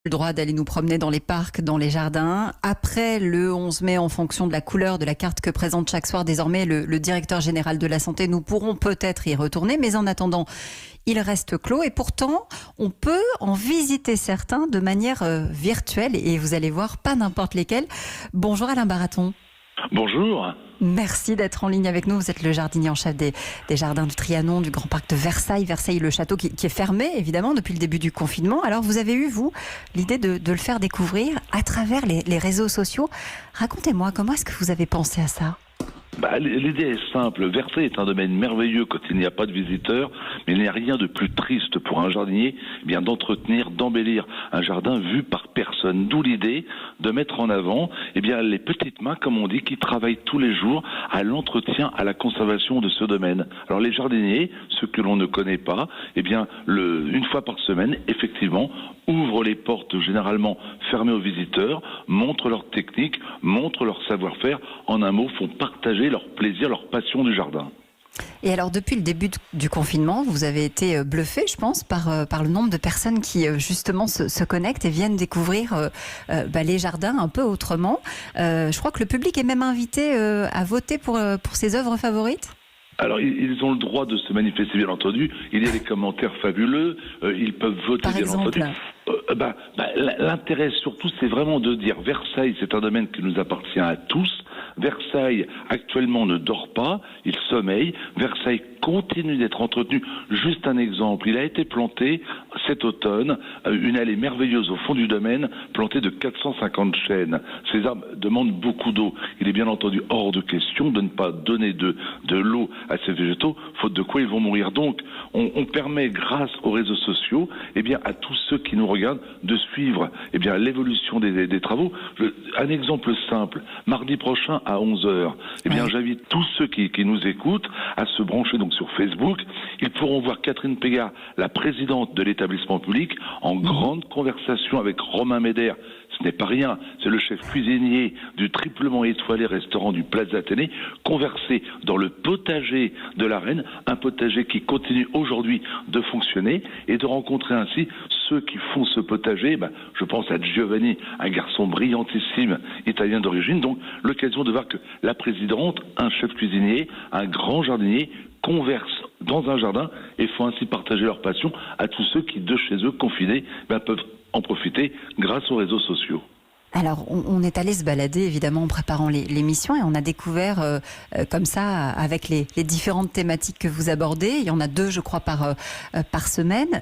Le droit d'aller nous promener dans les parcs, dans les jardins. Après le 11 mai, en fonction de la couleur de la carte que présente chaque soir désormais le directeur général de la santé, nous pourrons peut-être y retourner. Mais en attendant, il reste clos et pourtant, on peut en visiter certains de manière virtuelle et vous allez voir, pas n'importe lesquels. Bonjour Alain Baraton. Bonjour. Merci d'être en ligne avec nous. Vous êtes le jardinier en chef des jardins du Trianon, du Grand Parc de Versailles. Versailles-le-Château qui est fermé, évidemment, depuis le début du confinement. Alors, vous avez eu, vous, l'idée de le faire découvrir à travers les réseaux sociaux. Racontez-moi, comment est-ce que vous avez pensé à ça ? L'idée est simple. Versailles est un domaine merveilleux quand il n'y a pas de visiteurs, mais il n'y a rien de plus triste pour un jardinier d'entretenir, d'embellir un jardin vu par personne. D'où l'idée de mettre en avant les petites mains, comme on dit, qui travaillent tous les jours à l'entretien, à la conservation de ce domaine. Alors les jardiniers, ceux que l'on ne connaît pas, une fois par semaine, effectivement, ouvrent les portes généralement fermées aux visiteurs, montrent leur technique, montrent leur savoir-faire, en un mot, font partager leur plaisir, leur passion du jardin. Et alors, depuis le début du confinement, vous avez été bluffé, je pense, par le nombre de personnes qui, justement, se connectent et viennent découvrir les jardins un peu autrement. Je crois que le public est même invité à voter pour ses œuvres favorites. Alors, ils ont le droit de se manifester, bien entendu. Il y a des commentaires fabuleux. Ils peuvent voter, par exemple. Bien entendu. L'intérêt, surtout, c'est vraiment de dire Versailles, c'est un domaine qui nous appartient à tous. Versailles, actuellement, ne dort pas, il sommeille. Versailles continue d'être entretenu. Juste un exemple, il a été planté cet automne, une allée merveilleuse au fond du domaine, plantée de 450 chênes. Ces arbres demandent beaucoup d'eau. Il est bien entendu hors de question de ne pas donner de l'eau à ces végétaux, faute de quoi ils vont mourir. Donc, on permet, grâce aux réseaux sociaux, à tous ceux qui nous regardent, de suivre l'évolution des travaux. Un exemple simple, mardi prochain à 11h, j'invite tous ceux qui nous écoutent à se brancher donc sur Facebook. Ils pourront voir Catherine Pégard, la présidente de l'établissement public, en grande conversation avec Romain Médère. Ce n'est pas rien, c'est le chef cuisinier du triplement étoilé restaurant du Plaza Athénée, converser dans le potager de la Reine, un potager qui continue aujourd'hui de fonctionner, et de rencontrer ainsi ceux qui font ce potager. Je pense à Giovanni, un garçon brillantissime, italien d'origine. Donc l'occasion de voir que la présidente, un chef cuisinier, un grand jardinier, conversent dans un jardin et font ainsi partager leur passion à tous ceux qui, de chez eux, confinés, peuvent en profiter grâce aux réseaux sociaux. Alors, on est allé se balader, évidemment, en préparant l'émission, et on a découvert, comme ça, avec les différentes thématiques que vous abordez, il y en a 2, je crois, par semaine,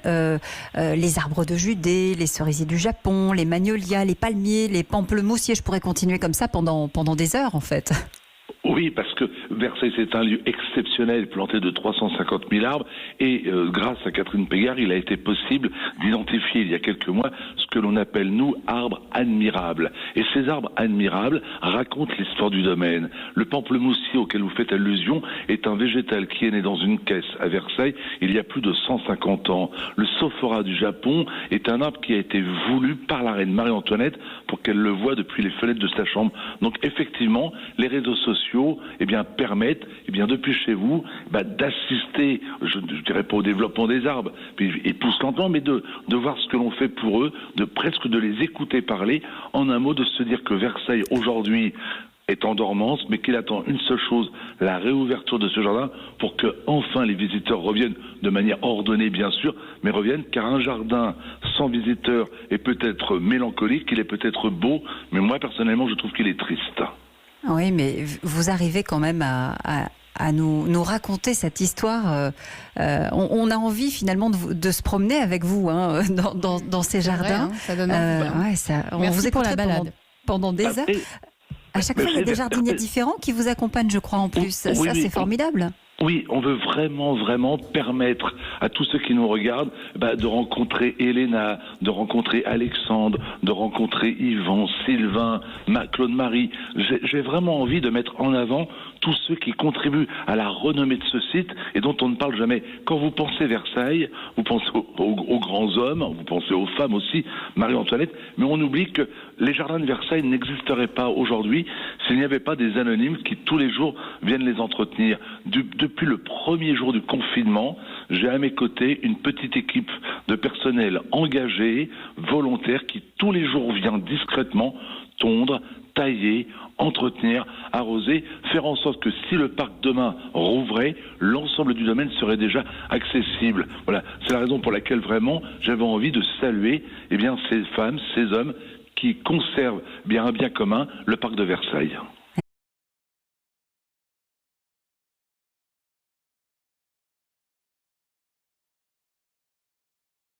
les arbres de Judée, les cerisiers du Japon, les magnolias, les palmiers, les pamplemousses. Je pourrais continuer comme ça pendant des heures, en fait. Oui, parce que Versailles, c'est un lieu exceptionnel, planté de 350 000 arbres, et grâce à Catherine Pégard, il a été possible d'identifier il y a quelques mois ce que l'on appelle, nous, arbres admirables. Et ces arbres admirables racontent l'histoire du domaine. Le pamplemoussier auquel vous faites allusion est un végétal qui est né dans une caisse à Versailles il y a plus de 150 ans. Le sophora du Japon est un arbre qui a été voulu par la reine Marie-Antoinette pour qu'elle le voie depuis les fenêtres de sa chambre. Donc effectivement, les réseaux sociaux permettent depuis chez vous d'assister, je dirais pas au développement des arbres, et poussent lentement, mais de voir ce que l'on fait pour eux, presque de les écouter parler, en un mot de se dire que Versailles aujourd'hui est en dormance, mais qu'il attend une seule chose, la réouverture de ce jardin, pour que enfin les visiteurs reviennent de manière ordonnée, bien sûr, mais reviennent, car un jardin sans visiteurs est peut-être mélancolique, il est peut-être beau, mais moi personnellement je trouve qu'il est triste. Oui, mais vous arrivez quand même à nous raconter cette histoire. On a envie finalement de se promener avec vous dans ces jardins. Vrai, ça donne envie. On Merci vous écoute pour la balade. pendant des heures. À chaque fois, il y a des jardiniers différents qui vous accompagnent, je crois, en plus. Oui, ça, c'est formidable. Oui, on veut vraiment permettre à tous ceux qui nous regardent de rencontrer Elena, de rencontrer Alexandre, de rencontrer Yvan, Sylvain, Claude-Marie. J'ai vraiment envie de mettre en avant tous ceux qui contribuent à la renommée de ce site et dont on ne parle jamais. Quand vous pensez Versailles, vous pensez aux grands hommes, vous pensez aux femmes aussi, Marie-Antoinette, mais on oublie que les jardins de Versailles n'existeraient pas aujourd'hui s'il n'y avait pas des anonymes qui tous les jours viennent les entretenir. Depuis le premier jour du confinement, j'ai à mes côtés une petite équipe de personnel engagé, volontaire, qui tous les jours vient discrètement tondre, tailler, entretenir, arroser, faire en sorte que si le parc demain rouvrait, l'ensemble du domaine serait déjà accessible. Voilà, c'est la raison pour laquelle vraiment j'avais envie de saluer ces femmes, ces hommes qui conservent bien un bien commun, le parc de Versailles.